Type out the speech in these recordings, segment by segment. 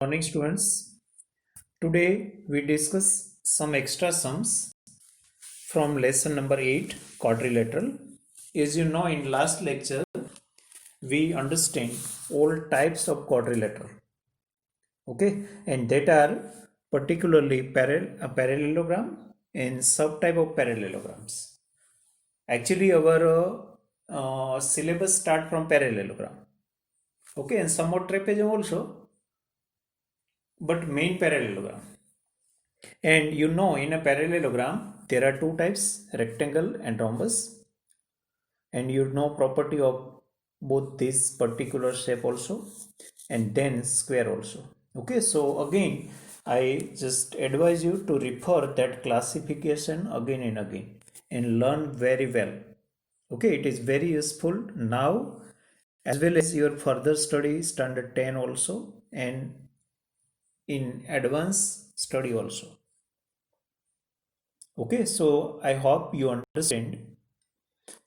Morning students. Today we discuss some extra sums from lesson number 8 quadrilateral. As you know, in last lecture we understand all types of quadrilateral, okay, and that are particularly a parallelogram and subtype of parallelograms. Actually our syllabus start from parallelogram, okay, and somewhat trapezium also, but main parallelogram. And you know, in a parallelogram, there are two types, rectangle and rhombus. And you know property of both this particular shape also, and then square also. Okay, so again, I just advise you to refer that classification again and again and learn very well. Okay, it is very useful now as well as your further study standard 10 also and in advanced study also. Okay, so I hope you understand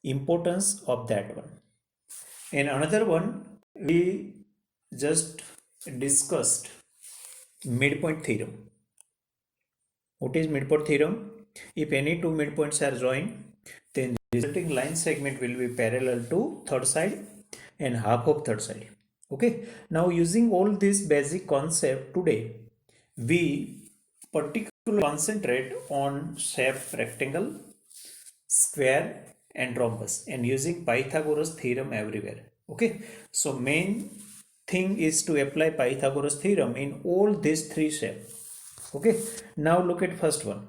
importance of that one. And another one, we just discussed midpoint theorem. What is midpoint theorem? If any two midpoints are joined, then the resulting line segment will be parallel to third side and half of third side. Okay, now using all this basic concept today, we particularly concentrate on shape rectangle, square and rhombus and using Pythagoras theorem everywhere. Okay, so main thing is to apply Pythagoras theorem in all these three shapes. Okay, now look at first one.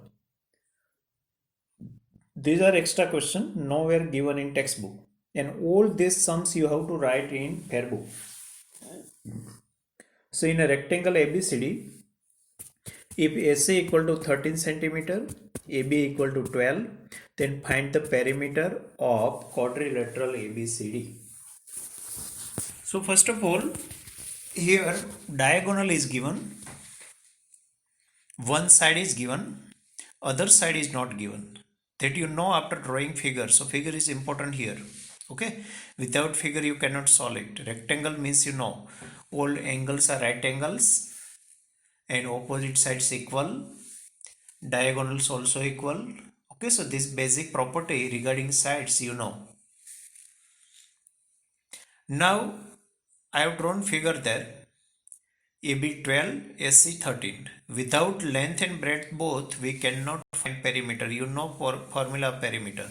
These are extra question nowhere given in textbook, and all these sums you have to write in fair book. So in a rectangle ABCD, if AC equal to 13 centimeter, AB equal to 12, then find the perimeter of quadrilateral ABCD. So first of all, here diagonal is given, one side is given, other side is not given. That you know after drawing figure. So figure is important here. Okay, without figure you cannot solve it. Rectangle means you know all angles are right angles and opposite sides equal, diagonals also equal. Okay, so this basic property regarding sides you know. Now I have drawn figure there. AB 12, SC 13. Without length and breadth both, we cannot find perimeter. You know for formula of perimeter.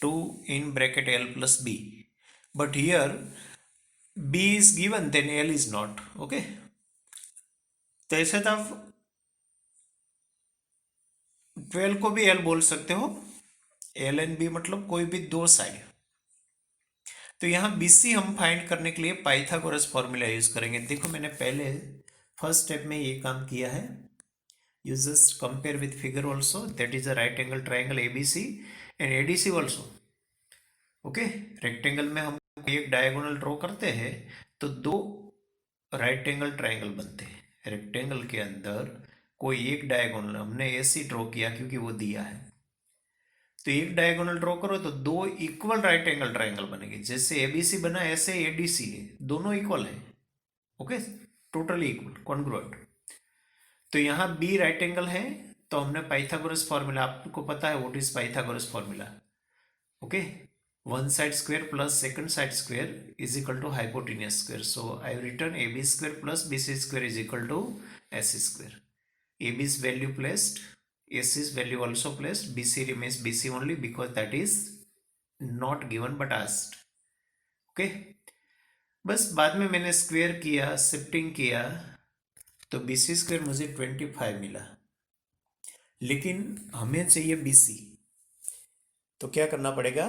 2 in bracket L plus B. But here B is given, then L is not. Okay. तो ऐसे तो आप 12 को भी L बोल सकते हो. L and B मतलब कोई भी दो साइड. तो यहाँ BC हम फाइंड करने के लिए पाइथागोरस फॉर्मूला यूज करेंगे. देखो मैंने पहले फर्स्ट स्टेप में ये काम किया है. You just compare with figure also, that is a right angle triangle ABC and ADC also. Okay, rectangle में हम एक डायगोनल ड्रॉ करते हैं तो दो राइट एंगल ट्राइंगल बनते हैं. रेक्टेंगल के अंदर कोई एक डायगोनल हमने ऐसे ड्रॉ किया क्योंकि वो दिया है. तो एक डायगोनल ड्रॉ करो तो दो इक्वल राइट एंगल ट्राइंगल बनेंगे. जैसे एबीसी बना ऐसे एडीसी है, दोनों इक्वल है. Okay, totally equal congruent. तो यहाँ बी राइट एंगल है तो हमने पाइथागोरस फॉर्मूला, आपको पता है what is Pythagoras formula. Okay, one side square plus second side square is equal to hypotenuse square. So I return A B square plus B C square is equal to S square. A B is value placed, S is value also placed, B C remains B C only because that is not given but asked. Okay, बस बाद में मैंने square किया, shifting किया तो B C square मुझे 25 मिला. लेकिन हमें चाहिए बी सी, तो क्या करना पड़ेगा,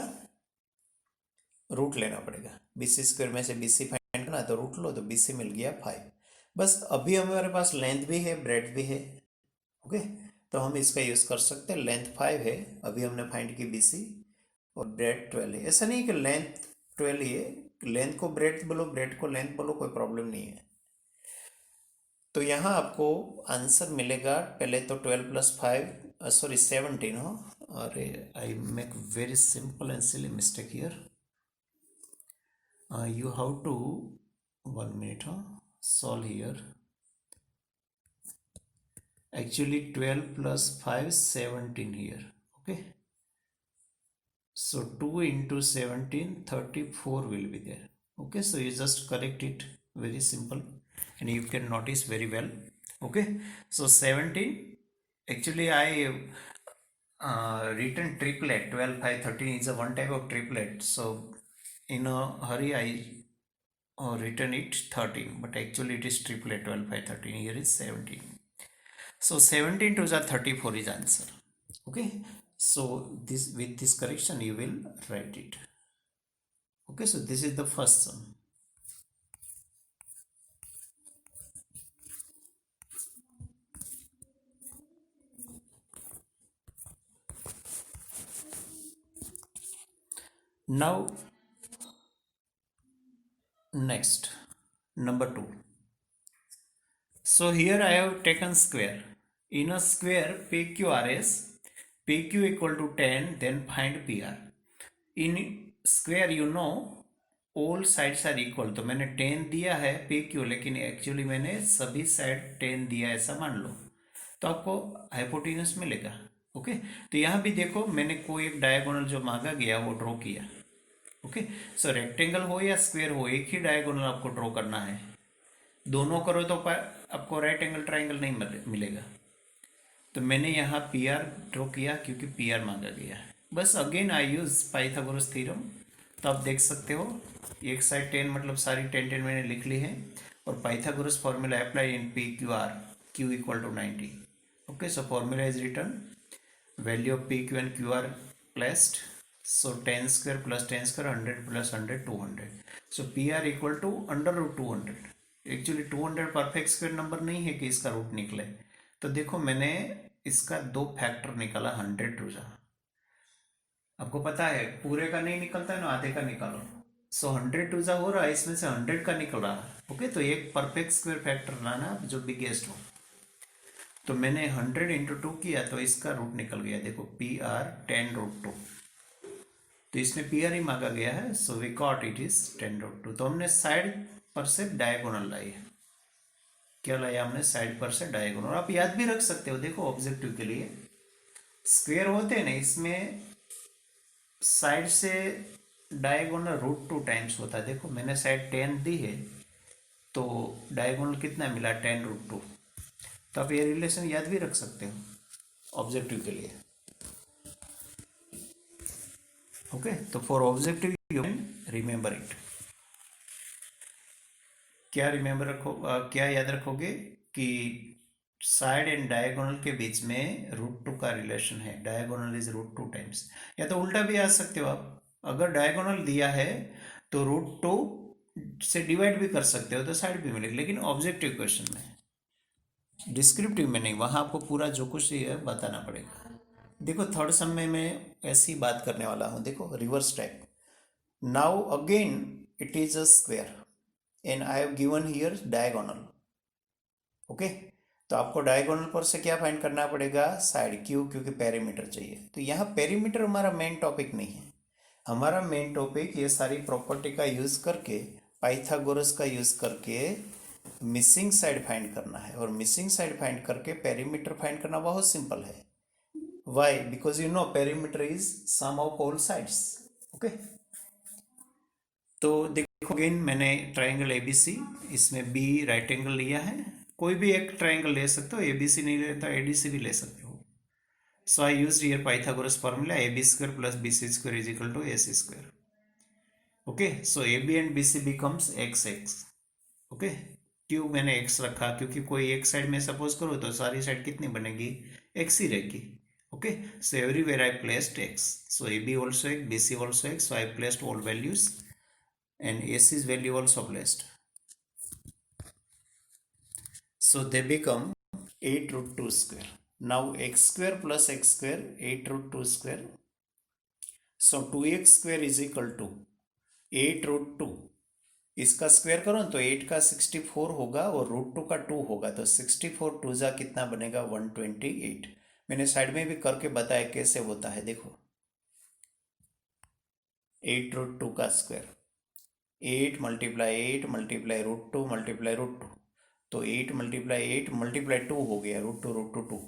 रूट लेना पड़ेगा. बी सी स्क्वायर में से बी सी फाइंड करना, तो रूट लो तो बी सी मिल गया 5. बस अभी हमारे पास लेंथ भी है, ब्रेड्थ भी है. ओके, तो हम इसका यूज कर सकते हैं. लेंथ 5 है, अभी हमने फाइंड की बी सी, और ब्रेड 12 है. ऐसा नहीं कि लेंथ 12 ही है, लेंथ को ब्रेड बोलो, ब्रेड को लेंथ बोलो, कोई प्रॉब्लम नहीं है. तो यहाँ आपको आंसर मिलेगा. पहले तो 12 प्लस 5 सॉरी 17 हो. अरे I make very simple and silly mistake here. You have to 1 minute solve here. Actually 12 plus 5 17 here. Okay, so 2 into 17 34 will be there. Okay, so you just correct it, very simple, and you can notice very well. Okay, so 17, actually I written triplet 12 5 13 is a one type of triplet, so in a hurry I written it 13, but actually it is triplet 12 5 13. Here is 17. So 17 to the 34 is answer. Okay, so this, with this correction you will write it. Okay, so this is the first sum. Now next, number 2. So here I have taken square. In a square PQRS, PQ equal to 10, then find PR. In square you know all sides are equal, तो मैंने 10 दिया है PQ, लेकिन actually मैंने सभी side 10 दिया ऐसा मान लो, तो आपको हाइपोटेन्यूज मिलेगा. ओके, तो यहाँ भी देखो मैंने कोई एक डायगोनल जो मांगा गया वो ड्रॉ किया. ओके, सो रेक्टेंगल हो या स्क्वायर हो, एक ही डायगोनल आपको ड्रॉ करना है. दोनों करो तो आपको राइट एंगल ट्राइंगल नहीं मिलेगा. तो मैंने यहाँ पी आर ड्रॉ किया क्योंकि पी आर मांगा गया है. बस again I use Pythagoras theorem. तो आप देख सकते हो एक साइड 10 मतलब सारी 10 10 मैंने लिख ली है, और Pythagoras formula apply in P Q R, Q equal to 90. Okay, so formula is return, value of P Q and Q R placed. So 10 square plus 10 square 100 plus 100 200. So PR equal to under root 200. Actually 200 perfect square number नहीं है कि इसका root निकले. तो देखो मैंने इसका 2 factor निकाला 100 टू जा. आपको पता है पूरे का नहीं निकलता है ना, आधे का निकालो. सो 100 टू जा हो रहा है, इसमें से 100 का निकल रहा है. ओके, तो एक परफेक्ट स्क्वायर फैक्टर लाना जो बिगेस्ट हो. तो मैंने 100 इंटू 2 किया तो इसका रूट निकल गया. देखो PR 10 रूट 2, तो इसमें PR ही मांगा गया है. So we got it is 10 root 2. तो हमने साइड पर से डायगोनल लाई है. क्या लाया हमने? साइड पर से डायगोनल. आप याद भी रख सकते हो, देखो ऑब्जेक्टिव के लिए स्क्वायर होते हैं ना, इसमें साइड से डायगोनल रूट 2 टाइम्स होता है. देखो मैंने साइड 10 दी है तो डायगोनल कितना मिला? 10 रूट 2. तो आप ये रिलेशन याद भी रख सकते हो ऑब्जेक्टिव के लिए. ओके, तो for objective you can remember it. क्या रिमेंबर रखो, क्या याद रखोगे कि साइड एंड डायगोनल के बीच में रूट 2 का रिलेशन है. Diagonal is root 2 times. या तो उल्टा भी आ सकते हो आप, अगर डायगोनल दिया है तो रूट 2 से डिवाइड भी कर सकते हो तो साइड भी मिलेगी. लेकिन ऑब्जेक्टिव क्वेश्चन में, डिस्क्रिप्टिव में नहीं, वहां आपको पूरा जो कुछ है बताना पड़ेगा. देखो थर्ड सम में मैं ऐसी बात करने वाला हूँ. देखो reverse type. Now again it is a square and I have given here diagonal. Okay, तो आपको डायगोनल पर से क्या फाइंड करना पड़ेगा? साइड. क्यों? क्योंकि पेरीमीटर चाहिए. तो यहाँ पेरीमीटर हमारा मेन टॉपिक नहीं है. हमारा मेन टॉपिक ये सारी प्रॉपर्टी का यूज करके, पाइथागोरस का यूज करके मिसिंग साइड फाइंड करना है. और मिसिंग साइड फाइंड करके पेरीमीटर फाइंड करना बहुत सिंपल है. Why? Because you know perimeter is sum of all sides. Okay, तो देखो अगेन मैंने ट्राइंगल ABC, इसमें B राइट एंगल लिया है. कोई भी एक ट्राइंगल ले सकते हो, ABC नहीं लेता ADC भी ले सकते हो. So I used here Pythagoras formula AB square plus BC square is equal to AC square. Okay, so AB and BC becomes XX. Okay, क्यों मैंने x रखा? क्योंकि कोई एक साइड में सपोज करो तो सारी साइड कितनी बनेगी? x ही रहेगी. Okay, so everywhere I placed x. So AB also x, BC also x. So I placed all values and AC's value also placed. So they become 8 root 2 square. Now x square plus x square 8 root 2 square. So 2x square is equal to 8 root 2. इसका square करो तो 8 का 64 होगा और root 2 का 2 होगा. तो 64 to जा कितना बनेगा? 128. मैंने साइड में भी करके बताया कैसे होता है. देखो 8 रूट 2 का square 8 multiply 8 multiply root 2 multiply root 2. तो 8 मल्टीप्लाई 8 मल्टीप्लाई 2 हो गया, √2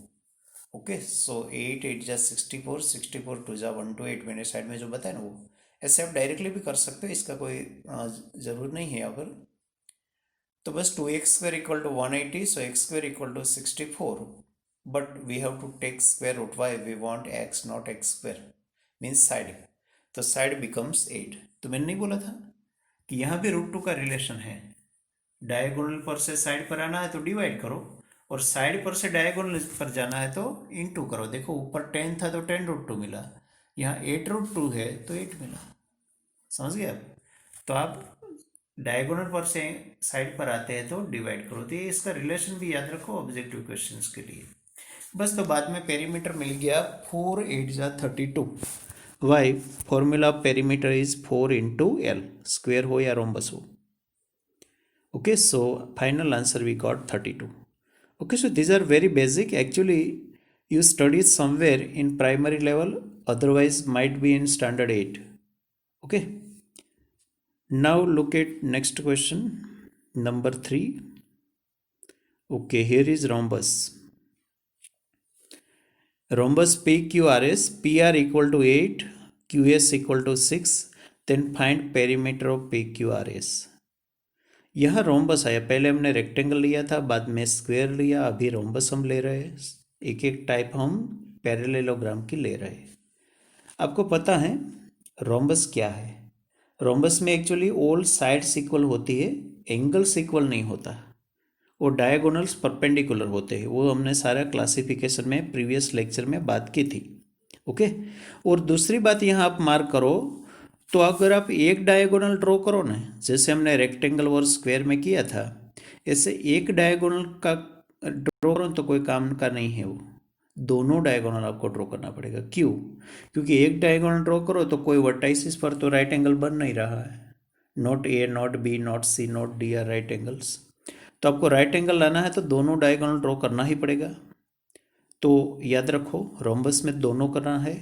ओके। सो 8 8 जा 64, 64 2 जा 128, मैंने साइड में जो बताया ना वो। ऐसे आप डायरेक्टली भी कर सकते हो, इसका कोई ज़रूर नहीं है। अगर तो बस 2x² equal to 180, so x² equal to 64, but we have to take square root. Why we want x not x², means side. तो साइड बिकम्स 8। तो मैंने नहीं बोला था कि यहाँ भी √2 का रिलेशन है। डायगोनल पर से साइड पर आना है तो डिवाइड करो, और साइड पर से डायगोनल पर जाना है तो इनटू करो। देखो ऊपर 10 था तो 10√2 मिला, यहाँ 8√2 है तो 8 मिला। समझ गए आप? तो आप डायगोनल पर से साइड पर आते हैं तो डिवाइड करो। तो ये इसका रिलेशन भी याद रखो ऑब्जेक्टिव क्वेश्चंस के लिए। बस तो बाद में पेरीमीटर मिल गया 4 8 जा 32। Why formula of perimeter is 4 into L, square हो या रोम्बस हो। Okay, so final answer we got 32. Okay, so these are very basic. Actually, you studied somewhere in primary level, otherwise might be in standard 8. Okay. Now look at next question, number 3. Okay, here is rhombus. Rhombus PQRS, PR equal to 8, QS equal to 6. Then find perimeter of PQRS. यह rhombus आया। पहले हमने rectangle लिया था, बाद में square लिया, अभी रोम्बस हम ले रहे हैं। एक एक टाइप हम पैरेललोग्राम की ले रहे हैं। आपको पता है रोम्बस क्या है? रोम्बस में एक्चुअली ऑल साइड्स इक्वल होती है, एंगल्स इक्वल नहीं होता। वो डायगोनल्स परपेंडिकुलर होते हैं। वो हमने सारा क्लासिफिकेशन में प्रीवियस लेक्चर में बात की थी। ओके। और दूसरी बात यहाँ आप मार्क करो, तो अगर आप एक डायगोनल ड्रॉ करो ना, जैसे हमने रेक्टेंगल और स्क्वायर में किया था, ऐसे एक डायगोनल का ड्रॉ करो तो कोई काम का नहीं है। वो दोनों डायगोनल आपको ड्रॉ करना पड़ेगा। क्यों? क्योंकि एक डायगोनल ड्रॉ करो तो कोई वर्टाइसिस पर तो राइट एंगल बन नहीं रहा है। Not A, not B, not C, not D are right angles. तो आपको राइट एंगल लाना है तो दोनों डायगोनल ड्रॉ करना ही पड़ेगा। तो याद रखो रोम्बस में दोनों करना है,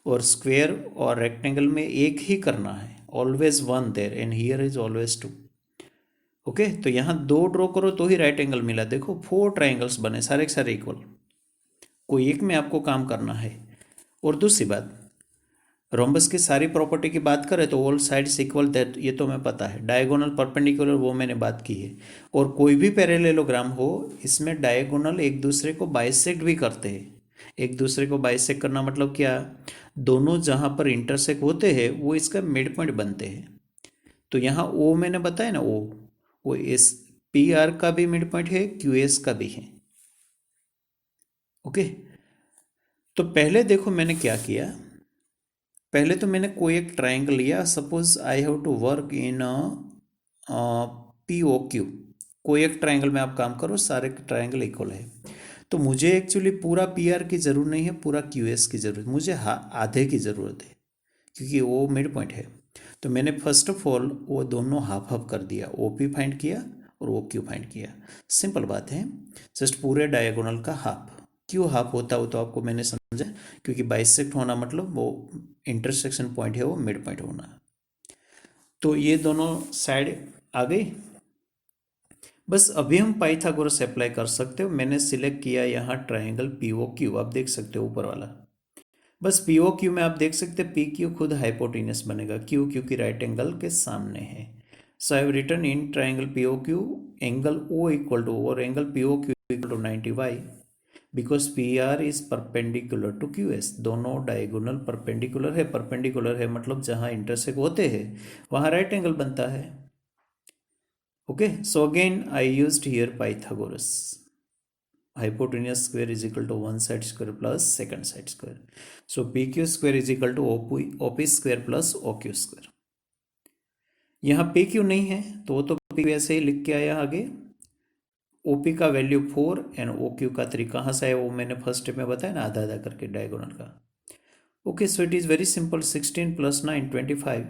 और स्क्वायर और रेक्टेंगल में एक ही करना है। Always one there and here is always 2। Okay. तो यहाँ 2 ड्रॉ करो तो ही राइट एंगल मिला। देखो 4 ट्राइंगल्स बने, सारे के सारे इक्वल। कोई एक में आपको काम करना है। और दूसरी बात, रोम्बस की सारी प्रॉपर्टी की बात करें तो ऑल साइड्स इक्वल, दैट ये तो मैं पता है। डायगोनल परपेंडिकुलर वो मैंने बात की है। और कोई भी पैरेललोग्राम हो, इसमें डायगोनल एक दूसरे को बाइसेक्ट भी करते हैं। एक दूसरे को बाइसेक्ट करना मतलब क्या? दोनों जहाँ पर इंटरसेक्ट होते हैं वो इसका मिड पॉइंट बनते हैं। तो यहाँ ओ मैंने बताया ना, ओ वो इस पी आर का भी मिड पॉइंट है, क्यू एस का भी है। ओके। तो पहले देखो मैंने क्या किया। पहले तो मैंने कोई एक ट्राइंगल लिया। Suppose I have to work in P O Q. कोई एक ट्राइंगल में आप काम करो, सारे ट्राइंगल इक्वल है। तो मुझे एक्चुअली पूरा पी आर की ज़रूरत नहीं है, पूरा क्यू एस की ज़रूरत, मुझे आधे की ज़रूरत है, क्योंकि वो मिड पॉइंट है। तो मैंने फर्स्ट ऑफ ऑल वो दोनों हाफ हाफ कर दिया, ओ पी फाइंड किया और ओ क्यू फाइंड किया। सिंपल बात है, जस्ट पूरे डायगोनल का हाफ। क्यों हाफ होता हो तो आपको मैंने समझा, क्योंकि बाइसेक्ट होना मतलब वो इंटरसेक्शन पॉइंट है, वो मिड पॉइंट होना। तो ये दोनों साइड आ गई। बस अभी हम पाइथागोरस अप्लाई कर सकते हो। मैंने सिलेक्ट किया यहाँ ट्राइंगल पी ओ क्यू, आप देख सकते हो ऊपर वाला। बस पी ओ क्यू में आप देख सकते हैं पी क्यू खुद हाइपोटेन्यूस बनेगा। क्यू क्योंकि राइट एंगल के सामने है। So I have written in triangle P O Q angle O equal to, और angle P O Q equal to 90 Y, because P R is perpendicular to Q S. दोनों diagonal perpendicular है। Perpendicular है मतलब जहाँ intersect होते हैं वहाँ right angle बनता है। Okay. So again I used here Pythagoras. hypotenuse square is equal to one side square plus second side square. So PQ square is equal to OP square plus OQ square. यहाँ PQ नहीं है तो वो तो PQ ऐसे ही लिख के आया आगे। OP का वैल्यू 4 एंड OQ का 3 कहाँ से आया वो मैंने फर्स्ट स्टेप में बताया ना, आधा आधा करके डायगोनल का। Okay, so it is very simple. 16 + 9 25.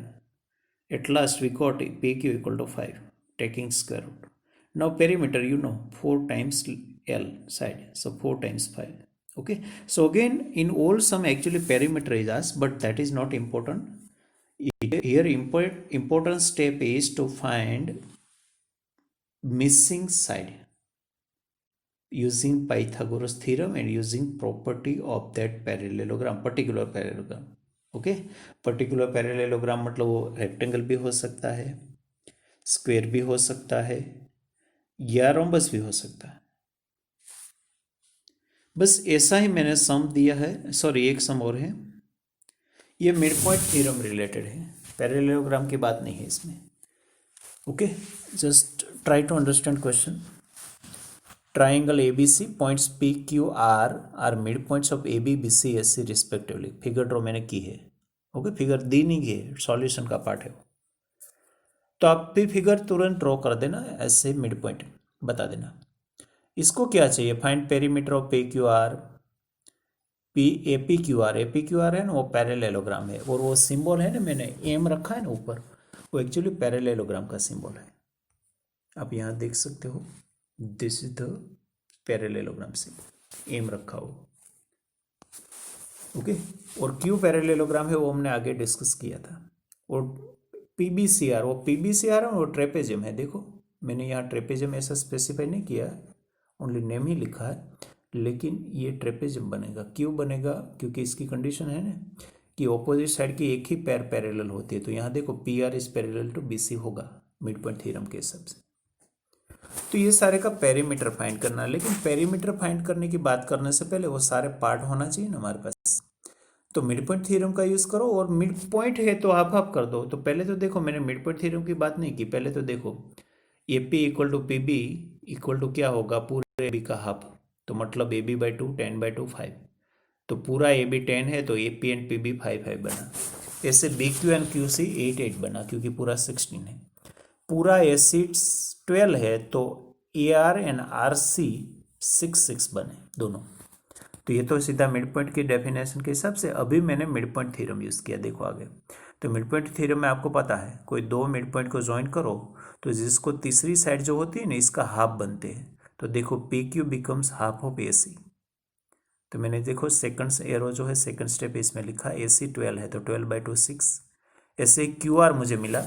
At last we got PQ equal to 5, taking square root. Now perimeter, you know, 4 times L side, so 4 times 5. Okay, so again in all sum actually perimeter is asked, but that is not important. Here important step is to find missing side. using Pythagoras theorem and using property of that parallelogram, particular parallelogram. Okay, particular parallelogram मतलब वो rectangle भी हो सकता है, square भी हो सकता है, या रोम्बस भी हो सकता है। बस ऐसा ही मैंने सम दिया है, सॉरी एक सम और है, ये मिड पॉइंट थ्योरम रिलेटेड है, पैरेललोग्राम की बात नहीं है इसमें। Okay, just try to understand question. Triangle ABC points PQR are mid points of AB BC SC respectively. Figure draw मैंने की है। ओके, फिगर दी नहीं की है, सॉल्यूशन का पार्ट है वो। तो आप भी फिगर तुरंत ड्रॉ कर देना, ऐसे मिड पॉइंट बता देना। इसको क्या चाहिए, find perimeter of PQR। APQR है ना, वो पैरेललोग्राम है, और वो सिंबल है ना, मैंने एम रखा है ना ऊपर, वो एक्चुअली पैरेललोग्राम का सिंबल है। आप यहाँ देख सकते हो, this is the parallelogram symbol, M रखा हो। ओके, और क्यों पैरेललोग्राम है वो हमने आगे डिस्कस किया था। और PBCR, वो PBCR है, वो ट्रेपेजियम है। देखो मैंने यहाँ ट्रेपेजियम ऐसा स्पेसिफाई नहीं किया, ओनली नेम ही लिखा है, लेकिन ये ट्रेपेजियम बनेगा। क्यों बनेगा, क्योंकि इसकी कंडीशन है ना कि ऑपोजिट साइड की एक ही पैर पैरेलल होती है। तो यहाँ देखो PR is parallel to BC होगा मिड पॉइंट थ्योरम के हिसाब से। तो ये सारे का पेरीमीटर फाइंड करना है, लेकिन पेरीमीटर फाइंड करने की बात करने से पहले वो सारे पार्ट होना चाहिए ना हमारे पास। तो मिड पॉइंट थ्योरम का यूज करो, और मिड पॉइंट है तो हाफ कर दो। तो पहले तो देखो मैंने मिड पॉइंट थ्योरम की बात नहीं की, पहले तो देखो AP equal to PB equal to क्या होगा, पूरे AB का हाफ। तो मतलब AB/2 10/2 5। तो पूरा AB 10 है तो AP एंड PB 5 बना। ऐसे BQ एंड QC 8 बना, क्योंकि पूरा 16 है। पूरा AC 12 है तो AR एंड RC 6 बने दोनों। तो ये तो सीधा मिड पॉइंट की डेफिनेशन के हिसाब से। अभी मैंने मिड पॉइंट थ्योरम यूज़ किया, देखो आगे। तो मिड पॉइंट थ्योरम में आपको पता है, कोई दो मिड पॉइंट को ज्वाइन करो तो जिसको तीसरी साइड जो होती है ना, इसका हाफ बनते हैं। तो देखो PQ becomes half of AC। तो मैंने देखो सेकंड एरो जो है, सेकंड स्टेप इसमें लिखा AC 12 है तो 12/2 6। ऐसे QR मुझे मिला,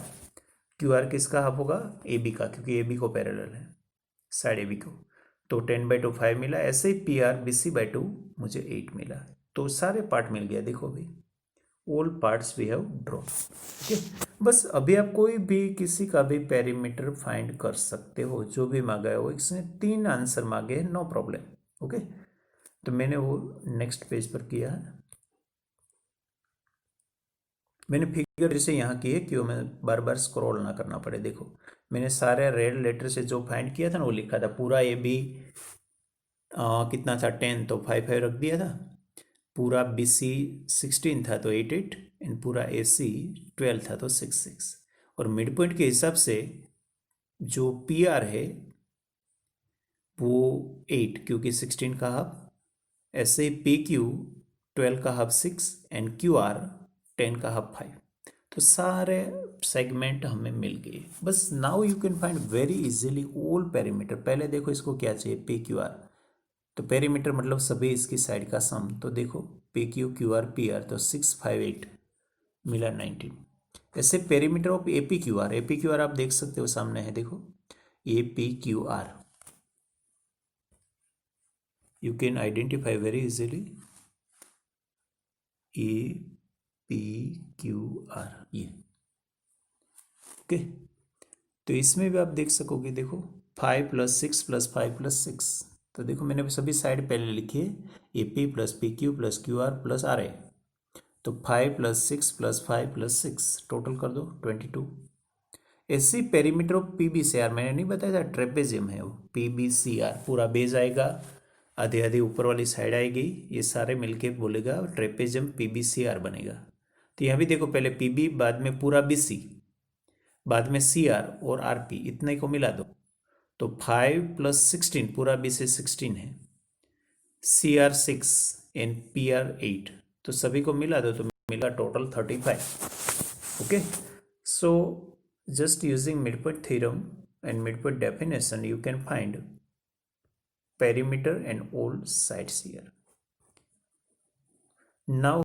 QR किसका हाफ होगा, AB का, क्योंकि AB को पैरेलल है साइड AB को। तो 10/2 5 मिला। ऐसे ही PR BC/2 मुझे 8 मिला। तो सारे पार्ट मिल गया, देखो भाई, all parts we have draw. ठीक है, बस अभी आप कोई भी किसी का भी पेरीमीटर फाइंड कर सकते हो, जो भी मांगा है वो। इसमें 3 आंसर मांगे हैं, नो प्रॉब्लम। ओके, तो मैंने वो नेक्स्ट पेज पर किया है। मैंने फिगर से यहाँ की है, क्यों मैं बार बार स्क्रॉल ना करना पड़े। देखो मैंने सारे रेड लेटर से जो फाइंड किया था ना, वो लिखा था। पूरा AB कितना था 10, तो 5 रख दिया था। पूरा BC 16 था तो 8 एंड पूरा AC 12 था तो 6 और मिड पॉइंट के हिसाब से जो PR है वो 8, क्योंकि 16 का हाफ। ऐसे PQ 12 का हाफ 6 एंड QR 10 का हाफ 5। तो सारे सेगमेंट हमें मिल गए। बस now you can find very easily all perimeter. पहले देखो इसको क्या चाहिए, PQR। तो पेरीमीटर मतलब सभी इसकी साइड का सम। तो देखो PQ QR PR, तो 6 5 8 मिला 19। ऐसे पेरीमीटर ऑफ APQR आप देख सकते हो, सामने है देखो APQR। You can identify very easily APQR ये। ओके, तो इसमें भी आप देख सकोगे, देखो 5 + 6 + 5 + 6। तो देखो मैंने सभी साइड पहले लिखी है, AP + PQ + QR + RA। तो 5 + 6 + 5 + 6 टोटल कर दो 22। ऐसी पेरीमीटर ऑफ PBCR मैंने नहीं बताया था, ट्रेपेजियम है वो। PBCR पूरा बेस आएगा, आधे आधे ऊपर वाली साइड आएगी, ये सारे मिलके बोलेगा ट्रेपेजियम PBCR बनेगा। तो यहाँ भी देखो, पहले PB, बाद में पूरा BC, बाद में CR और RP, इतने को मिला दो। तो 5 + 16 पूरा BC 16 है, CR 6 एंड PR 8। तो सभी को मिला दो तो मिला total 35। Okay, so just using midpoint theorem and midpoint definition you can find perimeter and all sides here. Now